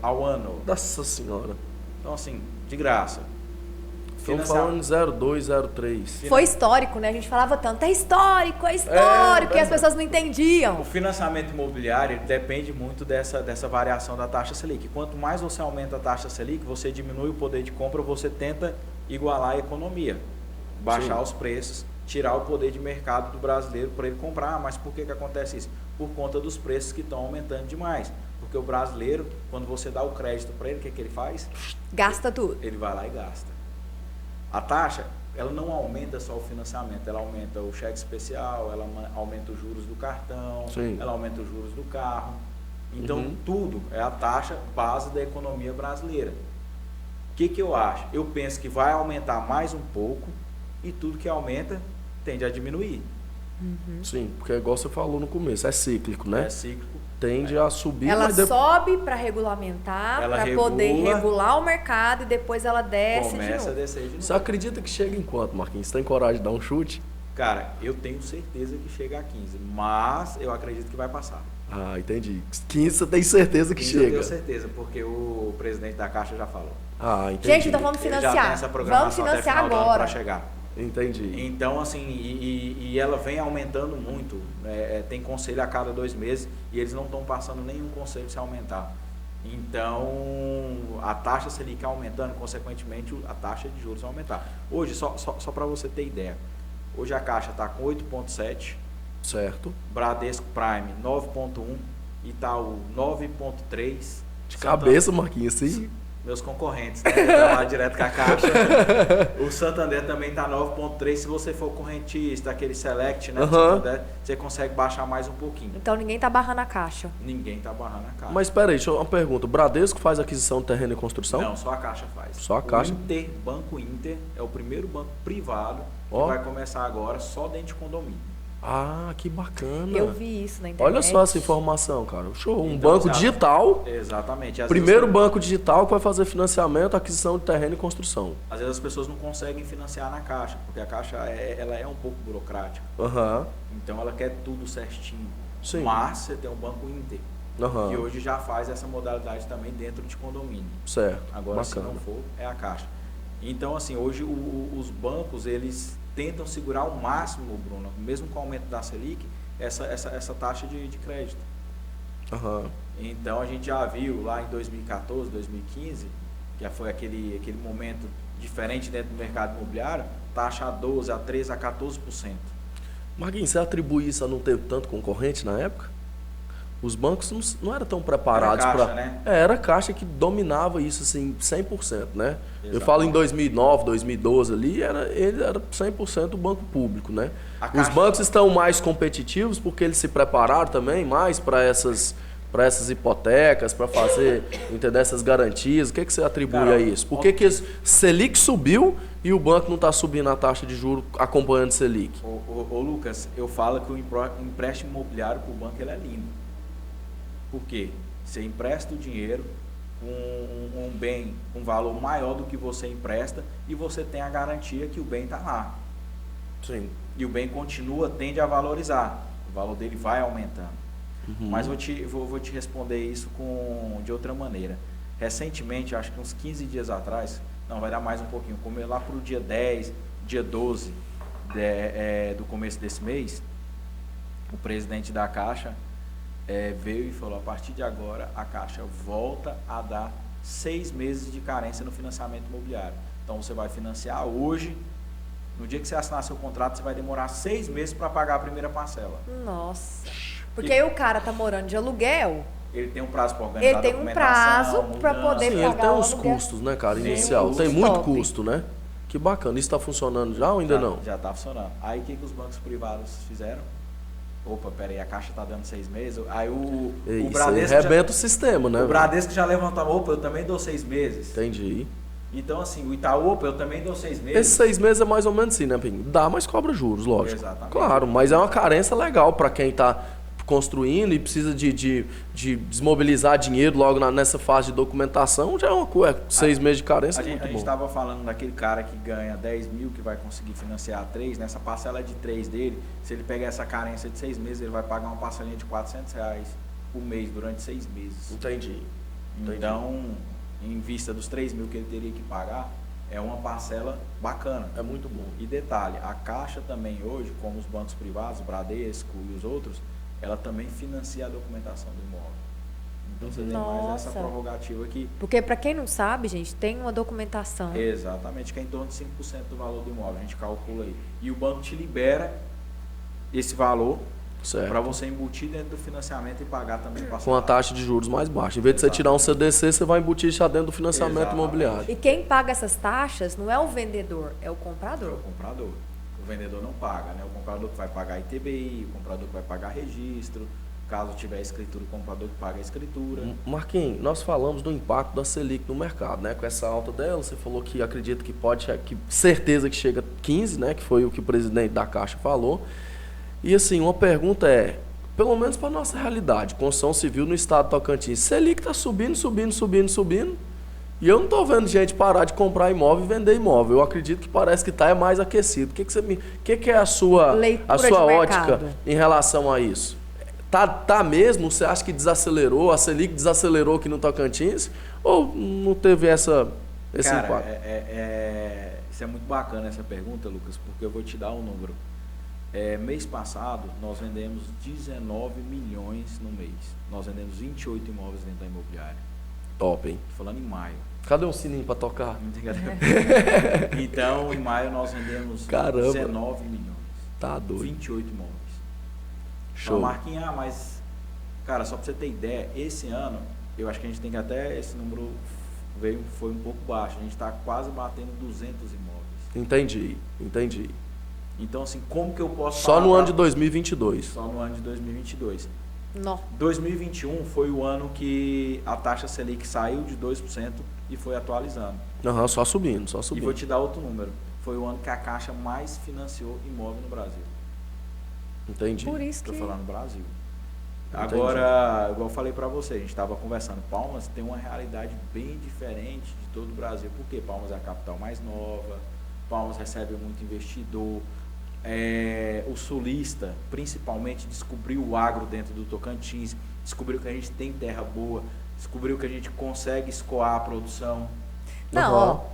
Ao ano. Nossa senhora. Então, assim, de graça. Estamos falando de 0,2, 0,3. Foi histórico, né? A gente falava tanto, é histórico, e as pessoas não entendiam. O financiamento imobiliário ele depende muito dessa variação da taxa Selic. Quanto mais você aumenta a taxa Selic, você diminui o poder de compra, você tenta igualar a economia, baixar os preços, tirar o poder de mercado do brasileiro para ele comprar. Mas por que acontece isso? Por conta dos preços que estão aumentando demais. Porque o brasileiro, quando você dá o crédito para ele, o que ele faz? Gasta tudo. Ele vai lá e gasta. A taxa, ela não aumenta só o financiamento, ela aumenta o cheque especial, ela aumenta os juros do cartão, ela aumenta os juros do carro. Então, tudo é a taxa base da economia brasileira. O que eu acho? Eu penso que vai aumentar mais um pouco e tudo que aumenta tende a diminuir. Sim, porque igual você falou no começo, é cíclico, né? É cíclico. Tende a subir. Ela sobe para regulamentar, para poder regular o mercado e depois ela desce Começa a descer de novo. Você acredita que chega em quanto, Marquinhos? Você tem coragem de dar um chute? Cara, eu tenho certeza que chega a 15, mas eu acredito que vai passar. Ah, entendi. 15 você tem certeza que 15 chega? Eu tenho certeza, porque o presidente da Caixa já falou. Ah, entendi. Gente, então vamos financiar. Já tem essa programação vamos financiar até final agora. Para chegar. Entendi. Então, assim, e ela vem aumentando muito. Tem conselho a cada 2 meses e eles não estão passando nenhum conselho se aumentar. Então, a taxa Selic aumentando, consequentemente, a taxa de juros vai aumentar. Hoje, só para você ter ideia, hoje a Caixa está com 8,7%. Certo. Bradesco Prime 9,1%, Itaú 9,3%. De cabeça, Marquinhos, sim. Meus concorrentes, né? Trabalho direto com a Caixa. O Santander também está 9,3%. Se você for correntista, aquele Select, né? Santander, você consegue baixar mais um pouquinho. Então ninguém está barrando a Caixa. Ninguém está barrando a Caixa. Mas espera aí, deixa eu uma pergunta. O Bradesco faz aquisição de terreno e construção? Não, só a Caixa faz. Só a Caixa? O Banco Inter, é o primeiro banco privado que vai começar agora só dentro de condomínio. Ah, que bacana. Eu vi isso na internet. Olha só essa informação, cara. Show. Um Então, banco digital. Exatamente. Primeiro banco digital que vai fazer financiamento, aquisição de terreno e construção. Às vezes as pessoas não conseguem financiar na Caixa, porque a Caixa ela é um pouco burocrática. Então ela quer tudo certinho. Sim. Mas você tem o Banco Inter, que hoje já faz essa modalidade também dentro de condomínio. Certo. Agora, se não for, é a Caixa. Então, assim, hoje os bancos, eles tentam segurar ao máximo, Bruno, mesmo com o aumento da Selic, essa taxa de crédito. Então, a gente já viu lá em 2014, 2015, que foi aquele momento diferente dentro do mercado imobiliário, taxa a 12%, a 13%, a 14%. Marquinhos, você atribui isso a não ter tanto concorrente na época? Os bancos não eram tão preparados para... Né? Era a Caixa que dominava isso assim, 100%, né? Exatamente. Eu falo em 2009, 2012 ali, ele era 100% o banco público, né? Os bancos estão mais competitivos porque eles se prepararam também mais para essas hipotecas, para fazer, entender, essas garantias. O que você atribui a isso? Por que Selic subiu e o banco não está subindo a taxa de juros acompanhando Selic? Ô Lucas, eu falo que o empréstimo imobiliário para o banco ele é lindo. Por quê? Você empresta o dinheiro, um bem com valor maior do que você empresta e você tem a garantia que o bem está lá. Sim. E o bem tende a valorizar. O valor dele vai aumentando. Mas vou te responder isso de outra maneira. Recentemente, acho que uns 15 dias atrás, não, vai dar mais um pouquinho, como lá para o dia 10, dia 12 do começo desse mês, o presidente da Caixa veio e falou, a partir de agora, a Caixa volta a dar 6 meses de carência no financiamento imobiliário. Então, você vai financiar hoje, no dia que você assinar seu contrato, você vai demorar 6 meses para pagar a primeira parcela. Nossa. Porque aí o cara tá morando de aluguel. Ele tem um prazo para organizar a documentação. Ele tem um prazo para poder pagar. Ele tem uns custos, né, cara, inicial. Tem muito custo, né? Que bacana. Isso está funcionando já ou ainda não? Já está funcionando. Aí o que os bancos privados fizeram? Opa, peraí, a Caixa está dando 6 meses. Aí o Bradesco arrebenta o sistema, né? O Bradesco já levantou, opa, eu também dou 6 meses. Entendi. Então, assim, o Itaú, opa, eu também dou 6 meses. Esses 6 meses é mais ou menos assim, né, Pinho? Dá, mas cobra juros, lógico. Exatamente. Claro, mas é uma carência legal para quem está construindo e precisa de desmobilizar dinheiro logo nessa fase de documentação, já é uma coisa. 6 meses de carência é muito bom. A gente estava falando daquele cara que ganha 10 mil, que vai conseguir financiar 3, nessa parcela de 3 dele, se ele pegar essa carência de 6 meses, ele vai pagar uma parcelinha de R$400 por mês durante 6 meses. Entendi. Então, em vista dos 3 mil que ele teria que pagar, é uma parcela bacana. É muito bom. E detalhe, a Caixa também hoje, como os bancos privados, Bradesco e os outros, ela também financia a documentação do imóvel. Então você tem mais essa prerrogativa aqui. Porque para quem não sabe, gente, tem uma documentação. Exatamente, que é em torno de 5% do valor do imóvel, a gente calcula aí. E o banco te libera esse valor para você embutir dentro do financiamento e pagar também com a taxa de juros mais baixa. Em vez de você tirar um CDC, você vai embutir já dentro do financiamento imobiliário. E quem paga essas taxas não é o vendedor, é o comprador. É o comprador. O vendedor não paga, né? O comprador que vai pagar ITBI, o comprador que vai pagar registro, caso tiver escritura, o comprador que paga a escritura. Marquinhos, nós falamos do impacto da Selic no mercado, né? Com essa alta dela, você falou que acredita que certeza que chega a 15, né? Que foi o que o presidente da Caixa falou. E assim, uma pergunta pelo menos para a nossa realidade, construção civil no estado de Tocantins, Selic está subindo, e eu não estou vendo gente parar de comprar imóvel e vender imóvel. Eu acredito que parece que está mais aquecido. Que é a sua ótica em relação a isso? Tá mesmo? Você acha que desacelerou? A Selic desacelerou aqui no Tocantins? Ou não teve esse impacto? Isso é muito bacana essa pergunta, Lucas, porque eu vou te dar um número. Mês passado, nós vendemos 19 milhões no mês. Nós vendemos 28 imóveis dentro da imobiliária. Top, hein? Tô falando em maio. Cadê um sininho para tocar? Então, em maio, nós vendemos 19 milhões. Tá doido. 28 imóveis. Show. Então, Marquinhos, mas, cara, só para você ter ideia, esse ano, eu acho que a gente tem que até, esse número foi um pouco baixo. A gente está quase batendo 200 imóveis. Entendi. Então, assim, como que eu posso falar? Só no ano de 2022. Só no ano de 2022. Não. 2021 foi o ano que a taxa Selic saiu de 2% e foi atualizando. Só subindo. E vou te dar outro número. Foi o ano que a Caixa mais financiou imóvel no Brasil. Entendi. Por isso que... Estou falando Brasil. Agora, igual eu falei para você, a gente estava conversando, Palmas tem uma realidade bem diferente de todo o Brasil. Porque Palmas é a capital mais nova, Palmas recebe muito investidor. O sulista, principalmente, descobriu o agro dentro do Tocantins, descobriu que a gente tem terra boa, descobriu que a gente consegue escoar a produção.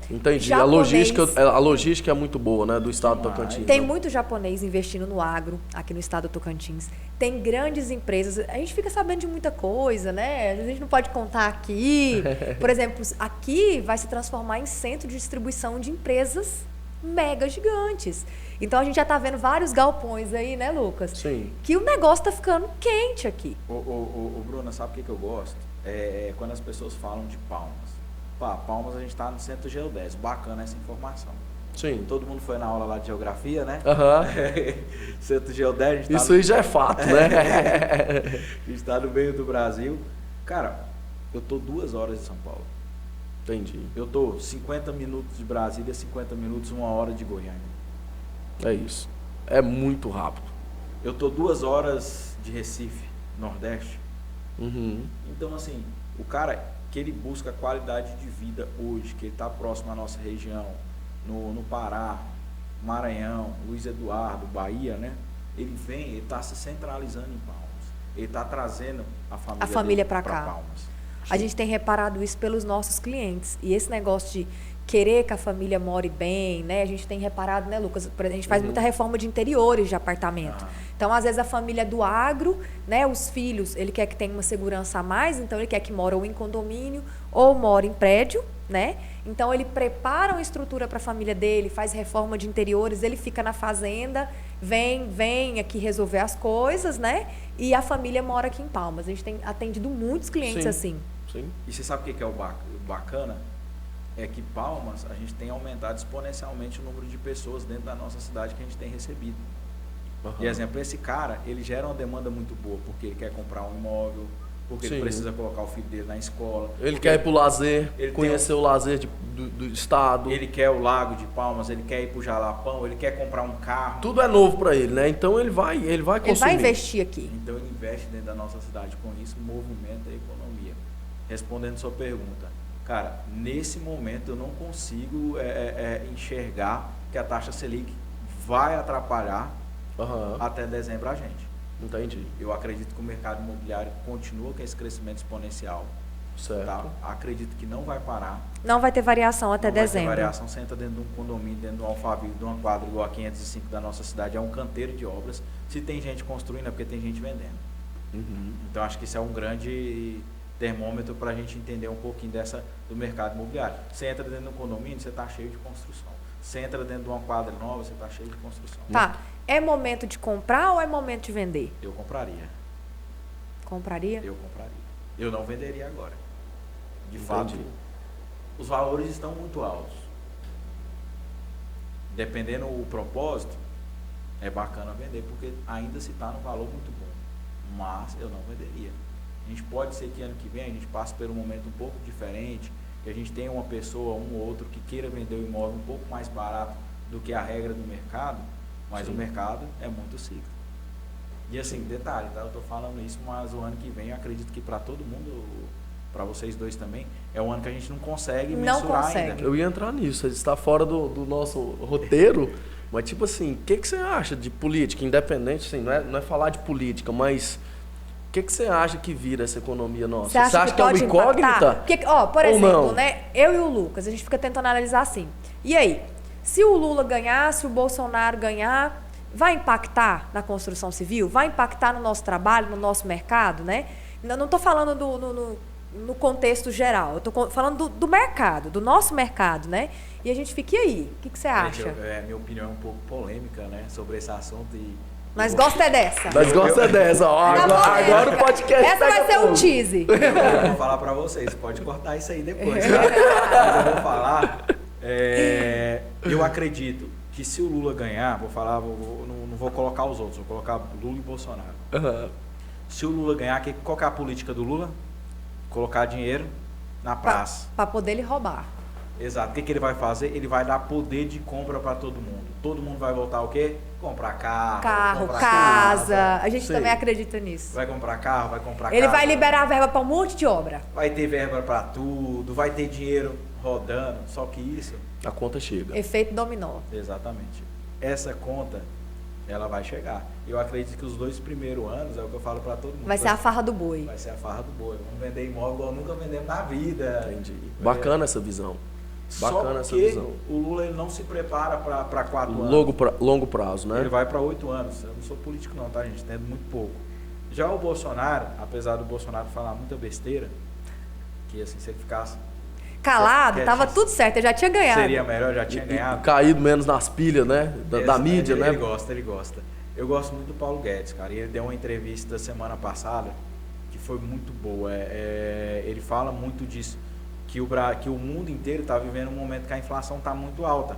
Entendi. Japonês, a logística é muito boa, né, do estado do Tocantins. Tem muito japonês investindo no agro aqui no estado do Tocantins. Tem grandes empresas. A gente fica sabendo de muita coisa, né? A gente não pode contar aqui. Por exemplo, aqui vai se transformar em centro de distribuição de empresas mega gigantes. Então a gente já está vendo vários galpões aí, né, Lucas? Sim. Que o negócio está ficando quente aqui. Bruna, sabe o que eu gosto? Quando as pessoas falam de Palmas. Palmas a gente está no centro geodésico. Bacana essa informação. Sim. Todo mundo foi na aula lá de geografia, né? Centro geodésico. Isso aí já é fato, né? A gente está no meio do Brasil. Cara, eu tô 2 horas de São Paulo. Entendi. Eu tô 50 minutos de Brasília, 50 minutos, 1 hora de Goiânia. É isso. É muito rápido. Eu tô 2 horas de Recife, Nordeste. Uhum. Então, assim, o cara que ele busca qualidade de vida hoje, que ele está próximo à nossa região, no Pará, Maranhão, Luiz Eduardo, Bahia, né? Ele está se centralizando em Palmas. Ele está trazendo a família para cá. Palmas. A gente tem reparado isso pelos nossos clientes. E esse negócio de querer que a família more bem, né? A gente tem reparado, né, Lucas? A gente faz muita reforma de interiores de apartamento. Então, às vezes, a família é do agro, né? Os filhos, ele quer que tenha uma segurança a mais, então ele quer que mora ou em condomínio ou mora em prédio, né? Então, ele prepara uma estrutura para a família dele, faz reforma de interiores, ele fica na fazenda, vem aqui resolver as coisas, né? E a família mora aqui em Palmas. A gente tem atendido muitos clientes assim. Sim. E você sabe o que é o bacana? É que Palmas, a gente tem aumentado exponencialmente o número de pessoas dentro da nossa cidade que a gente tem recebido. E, exemplo, esse cara, ele gera uma demanda muito boa, porque ele quer comprar um imóvel, porque ele precisa colocar o filho dele na escola. Ele quer ir para o lazer, conhecer o lazer do estado. Ele quer o Lago de Palmas, ele quer ir para o Jalapão, ele quer comprar um carro. Tudo é novo para ele, né? Então ele vai consumir. Ele vai investir aqui. Então ele investe dentro da nossa cidade, com isso movimenta a economia. Respondendo sua pergunta, cara, nesse momento eu não consigo enxergar que a taxa Selic vai atrapalhar até dezembro a gente. Entendi. Eu acredito que o mercado imobiliário continua com esse crescimento exponencial. Certo. Tá? Acredito que não vai parar. Não vai ter variação até dezembro. Vai ter variação. Você entra dentro de um condomínio, dentro de um Alphaville, de uma quadra igual a 505 da nossa cidade, é um canteiro de obras. Se tem gente construindo, é porque tem gente vendendo. Então acho que isso é um grande termômetro para a gente entender um pouquinho do mercado imobiliário. Você entra dentro de um condomínio, você está cheio de construção. Você entra dentro de uma quadra nova, você está cheio de construção. Tá. É momento de comprar ou é momento de vender? Eu compraria. Compraria? Eu compraria. Eu não venderia agora. De fato, os valores estão muito altos. Dependendo do propósito, é bacana vender, porque ainda se está num valor muito bom. Mas eu não venderia. A gente pode ser que ano que vem a gente passe por um momento um pouco diferente, que a gente tenha uma pessoa, um ou outro, que queira vender o imóvel um pouco mais barato do que a regra do mercado, mas o mercado é muito cíclico. E assim, detalhe, tá? Eu estou falando isso, mas o ano que vem eu acredito que para todo mundo, para vocês dois também, é um ano que a gente não consegue mensurar ainda. Eu ia entrar nisso, está fora do nosso roteiro, mas tipo assim, o que você acha de política, independente, assim, não é falar de política, mas o que você acha que vira essa economia nossa? Você acha que é uma incógnita? Porque, por exemplo, né, eu e o Lucas, a gente fica tentando analisar assim, e aí, se o Lula ganhar, se o Bolsonaro ganhar, vai impactar na construção civil? Vai impactar no nosso trabalho, no nosso mercado, né? Não estou falando no contexto geral, eu estou falando do mercado, do nosso mercado, né? E a gente fica, e aí? O que você acha? Minha opinião é um pouco polêmica, né, sobre esse assunto e... Mas gosta dessa. Mas gosta dessa, ó. Agora o podcast. Essa vai ser um tease. Eu vou falar para vocês, pode cortar isso aí depois. Tá? Mas eu vou falar. Eu acredito que se o Lula ganhar, não vou colocar os outros, vou colocar Lula e Bolsonaro. Se o Lula ganhar, qual que é a política do Lula? Colocar dinheiro na praça. Para poder ele roubar. Exato. O que ele vai fazer? Ele vai dar poder de compra para todo mundo. Todo mundo vai voltar o quê? Comprar carro, comprar casa. A gente também acredita nisso. Vai comprar carro, vai comprar casa. Ele vai liberar a verba para um monte de obra. Vai ter verba para tudo, vai ter dinheiro rodando. Só que isso... A conta chega. Efeito dominó. Exatamente. Essa conta, ela vai chegar. Eu acredito que os 2 primeiros anos, é o que eu falo para todo mundo. Vai ser a farra do boi. Vai ser a farra do boi. Vamos vender imóvel igual nunca vendemos na vida. Entendi. Bacana essa visão. Bacana essa visão. O Lula ele não se prepara para 4 anos. Longo prazo, né? Ele vai para 8 anos. Eu não sou político não, tá, gente? Entendo muito pouco. Já o Bolsonaro, apesar do Bolsonaro falar muita besteira, que assim, se ele ficasse calado, tava tudo certo, ele já tinha ganhado. Seria melhor, já tinha ganhado. Caído menos nas pilhas, né? Da mídia, né? Ele gosta. Eu gosto muito do Paulo Guedes, cara. E ele deu uma entrevista semana passada que foi muito boa. Ele fala muito disso, que o mundo inteiro está vivendo um momento que a inflação está muito alta.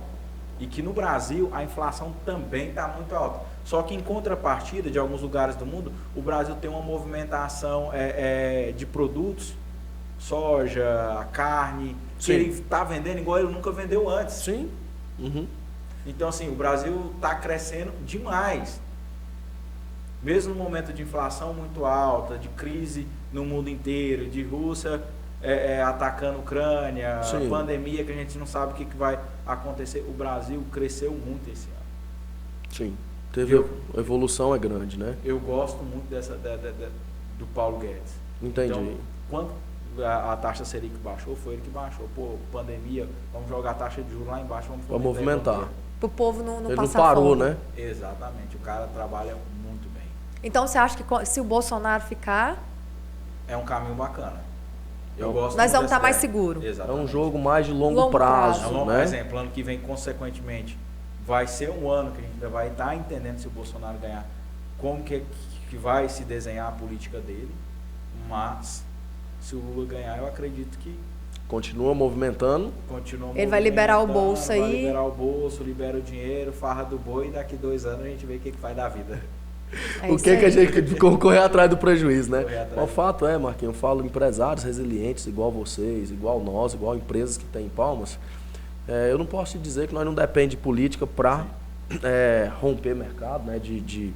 E que no Brasil a inflação também está muito alta. Só que em contrapartida de alguns lugares do mundo, o Brasil tem uma movimentação de produtos, soja, carne, que ele está vendendo igual ele nunca vendeu antes. Sim. Então assim, o Brasil está crescendo demais. Mesmo no momento de inflação muito alta, de crise no mundo inteiro, de Rússia atacando a Ucrânia, Sim. pandemia que a gente não sabe o que vai acontecer. O Brasil cresceu muito esse ano. Sim. A evolução é grande, né? Eu gosto muito do Paulo Guedes. Entendi. Então, quando a taxa Selic baixou, foi ele que baixou. Pô, pandemia, vamos jogar a taxa de juros lá embaixo, vamos Pra movimentar. Pro povo não Ele não passar parou, fome. né? Exatamente, o cara trabalha muito bem. Então você acha que se o Bolsonaro ficar, É um caminho bacana. Eu gosto nós muito vamos estar dessa mais ideia. seguros? É Exatamente. um jogo mais de longo Longo prazo. prazo, Por né? exemplo, ano que vem, consequentemente, vai ser um ano que a gente ainda vai estar entendendo se o Bolsonaro ganhar, como que vai se desenhar a política dele, mas se o Lula ganhar, eu acredito que Continua movimentando. continua Ele vai liberar o movimentando, bolso vai aí. liberar o bolso, libera o dinheiro, farra do boi, e daqui 2 anos a gente vê o que faz da vida. É O isso que aí. a gente correr atrás do prejuízo, né? Correr atrás. O fato é, Marquinhos, eu falo empresários resilientes igual vocês, igual nós, igual empresas que têm em Palmas. Eu não posso te dizer que nós não depende de política para romper mercado, né? de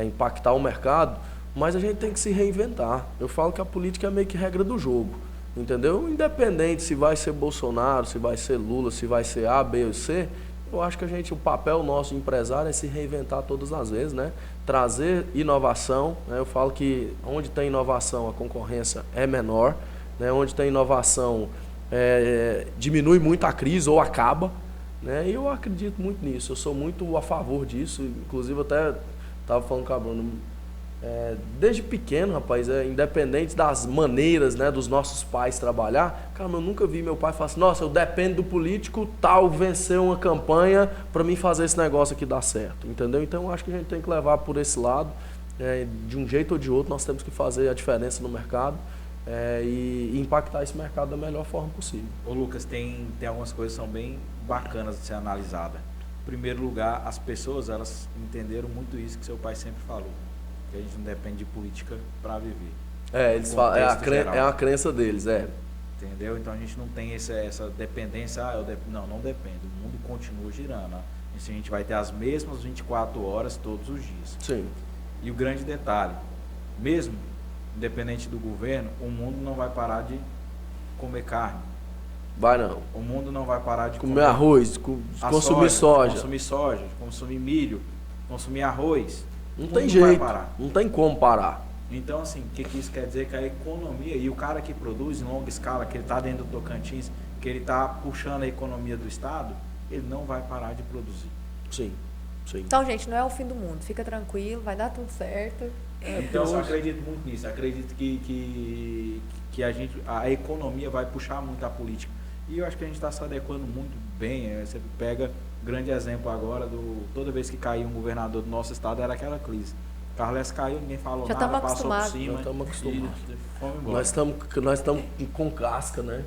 impactar o mercado, mas a gente tem que se reinventar. Eu falo que a política é meio que regra do jogo, entendeu? Independente se vai ser Bolsonaro, se vai ser Lula, se vai ser A, B ou C, eu acho que o papel nosso de empresário é se reinventar todas as vezes, né? Trazer inovação, né? Eu falo que onde tem inovação a concorrência é menor, né? Onde tem inovação diminui muito a crise ou acaba, né? E eu acredito muito nisso, eu sou muito a favor disso, inclusive até estava falando com a Bruna, desde pequeno, rapaz, independente das maneiras, né, dos nossos pais trabalhar, cara, eu nunca vi meu pai falar assim, nossa, eu dependo do político tal vencer uma campanha para mim fazer esse negócio aqui dar certo, entendeu? Então eu acho que a gente tem que levar por esse lado, de um jeito ou de outro nós temos que fazer a diferença no mercado e impactar esse mercado da melhor forma possível. Ô Lucas, tem algumas coisas que são bem bacanas de ser analisada. Em primeiro lugar, as pessoas, elas entenderam muito isso que seu pai sempre falou, que a gente não depende de política para viver. Eles falam, é a crença deles, Entendeu? Então a gente não tem essa dependência, não depende, o mundo continua girando. A gente vai ter as mesmas 24 horas todos os dias. Sim. E o grande detalhe, mesmo independente do governo, o mundo não vai parar de comer carne. Vai não. O mundo não vai parar de comer arroz, consumir soja. Consumir soja, consumir milho, consumir arroz. Não tem jeito, não tem como parar. Então, assim, o que isso quer dizer? Que a economia, e o cara que produz em longa escala, que ele está dentro do Tocantins, que ele está puxando a economia do Estado, ele não vai parar de produzir. Sim, sim. Então, gente, não é o fim do mundo. Fica tranquilo, vai dar tudo certo. Então, eu acredito muito nisso. Acredito que a economia vai puxar muito a política. E eu acho que a gente está se adequando muito bem. Você pega um grande exemplo agora, toda vez que caía um governador do nosso estado, era aquela crise. Carles caiu, ninguém falou Já nada, passou por acostumados. cima. Já estamos acostumados. E fomos embora. Nós estamos com casca, né?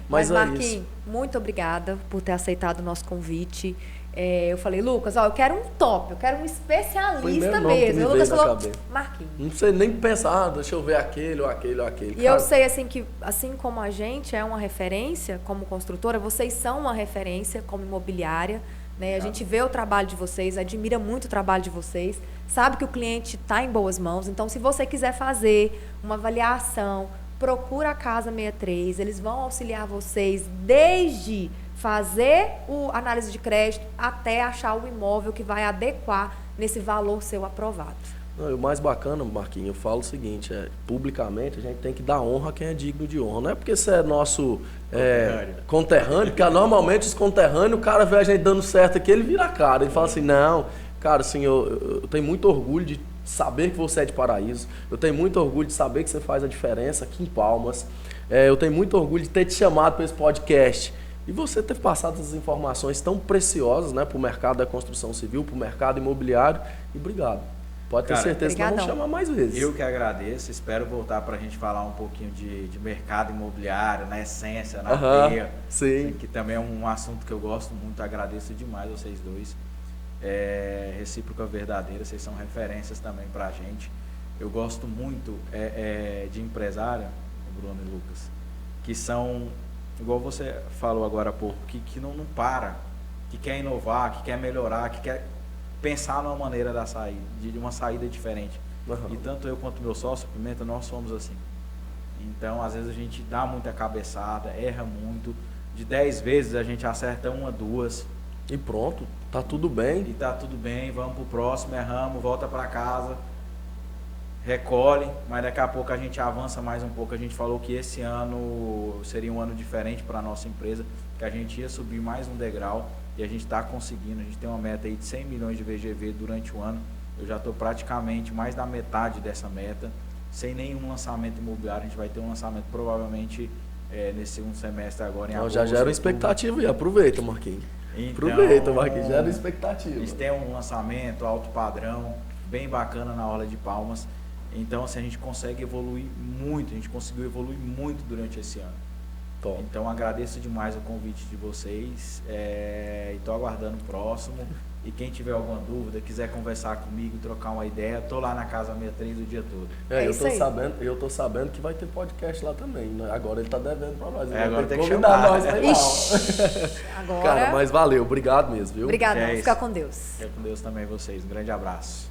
Mas é Marquinhos, isso. muito obrigada por ter aceitado o nosso convite. Eu falei, Lucas, eu quero um top, eu quero um especialista Primeiro nome que mesmo. me E o Lucas veio na falou, cabeça. Marquinhos. Não sei nem pensar, deixa eu ver aquele ou aquele ou aquele. E Cara, eu sei, assim, que assim como a gente é uma referência como construtora, vocês são uma referência como imobiliária, né? A gente vê o trabalho de vocês, admira muito o trabalho de vocês, sabe que o cliente está em boas mãos. Então, se você quiser fazer uma avaliação, procura a Casa 63, eles vão auxiliar vocês desde fazer a análise de crédito até achar o imóvel que vai adequar nesse valor seu aprovado. Não, e o mais bacana, Marquinhos, eu falo o seguinte, publicamente a gente tem que dar honra a quem é digno de honra. Não é porque você é nosso conterrâneo, porque normalmente os conterrâneos, o cara vê a gente dando certo aqui, ele vira a cara, ele fala assim, não, cara, assim, eu tenho muito orgulho de saber que você é de Paraíso, eu tenho muito orgulho de saber que você faz a diferença aqui em Palmas, eu tenho muito orgulho de ter te chamado para esse podcast. E você ter passado essas informações tão preciosas, né, para o mercado da construção civil, para o mercado imobiliário. E obrigado. Pode ter certeza que nós vamos chamar mais vezes. Eu que agradeço. Espero voltar para a gente falar um pouquinho de mercado imobiliário, na essência, na veia. Sim. Que também é um assunto que eu gosto muito. Agradeço demais vocês dois. Recíproca verdadeira. Vocês são referências também para a gente. Eu gosto muito de empresário, Bruno e Lucas, que são... Igual você falou agora há pouco, que não para, que quer inovar, que quer melhorar, que quer pensar numa maneira da saída, de uma saída diferente. E tanto eu quanto meu sócio, Pimenta, nós somos assim. Então, às vezes a gente dá muita cabeçada, erra muito. De 10 vezes a gente acerta 1, 2. E pronto, tá tudo bem. E tá tudo bem, vamos pro próximo, erramos, volta para casa, recolhe, mas daqui a pouco a gente avança mais um pouco. A gente falou que esse ano seria um ano diferente para a nossa empresa, que a gente ia subir mais um degrau e a gente está conseguindo. A gente tem uma meta aí de 100 milhões de VGV durante o ano. Eu já estou praticamente mais da metade dessa meta, sem nenhum lançamento imobiliário. A gente vai ter um lançamento provavelmente nesse segundo semestre agora em agosto. Já gera expectativa e aproveita, Marquinhos. Então, Aproveita, Marquinhos, gera expectativa. Eles têm um lançamento alto padrão, bem bacana na Orla de Palmas. Então, assim, a gente consegue evoluir muito, a gente conseguiu evoluir muito durante esse ano. Top. Então, agradeço demais o convite de vocês e estou aguardando o próximo. E quem tiver alguma dúvida, quiser conversar comigo, trocar uma ideia, estou lá na Casa 63 o dia todo. Eu tô sabendo que vai ter podcast lá também, né? Agora ele tá devendo pra nós. Agora tem que convidar chamar. nós pra ir lá. Agora... Cara, mas valeu, obrigado mesmo, viu? Obrigado, fica com Deus. Fica com Deus também vocês. Um grande abraço.